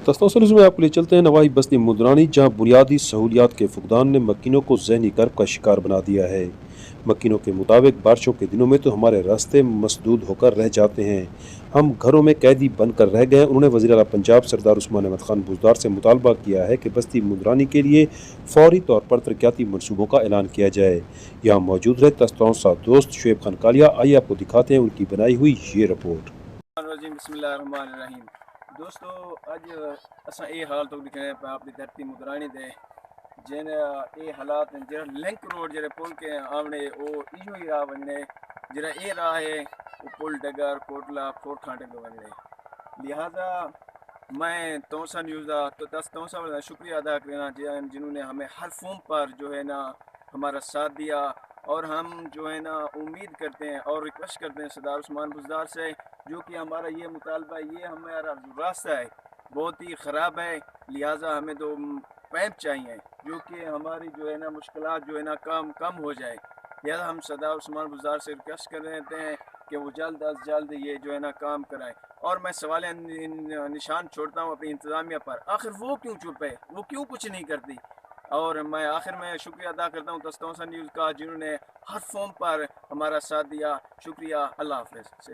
تونسہ میں آپ کو لے چلتے ہیں نواحی بستی مندرانی، جہاں بنیادی سہولیات کے فقدان نے مکینوں کو ذہنی کرب کا شکار بنا دیا ہے۔ مکینوں کے مطابق بارشوں کے دنوں میں تو ہمارے راستے مسدود ہو کر رہ جاتے ہیں، ہم گھروں میں قیدی بن کر رہ گئے ہیں۔ انہوں نے وزیر اعلی پنجاب سردار عثمان بزدار سے مطالبہ کیا ہے کہ بستی مندرانی کے لیے فوری طور پر ترقیاتی منصوبوں کا اعلان کیا جائے۔ یہاں موجود رہے تونسہ دوست شعیب خان کالیا، آئیے آپ کو دکھاتے ہیں ان کی بنائی ہوئی یہ رپورٹ۔ بسم اللہ الرحمن الرحیم۔ دوستو اج اساں یہ حال تو دکھنے اپنی دھرتی مندرانی دے جن یہ حالات جڑا لنک روڈ جڑے پل کے آمنے وہ ایو ہی راہ بننے جڑا یہ راہ ہے وہ پل ڈگر کوٹلا کوٹھاں ڈگ بننے، لہذا میں تونسہ نیوز تو تونسہ والا شکریہ ادا کرنا جنہوں نے ہمیں ہر فارم پر جو ہے نا ہمارا ساتھ دیا، اور ہم جو ہے نا امید کرتے ہیں اور ریکویسٹ کرتے ہیں سردار عثمان بزدار سے، جو کہ ہمارا یہ مطالبہ یہ ہمارا راستہ ہے بہت ہی خراب ہے، لہٰذا ہمیں دو پیپ چاہیے جو کہ ہماری جو ہے نا مشکلات جو ہے نا کم ہو جائے، لہٰذا ہم سردار عثمان بزدار سے ریکویسٹ کر رہتے ہیں کہ وہ جلد از جلد یہ جو ہے نا کام کرائیں۔ اور میں سوال نشان چھوڑتا ہوں اپنی انتظامیہ پر، آخر وہ کیوں چپ ہے، وہ کیوں کچھ نہیں کرتی؟ اور میں آخر میں شکریہ ادا کرتا ہوں تونسہ نیوز کا جنہوں نے ہر فارم پر ہمارا ساتھ دیا، شکریہ، اللہ حافظ سے۔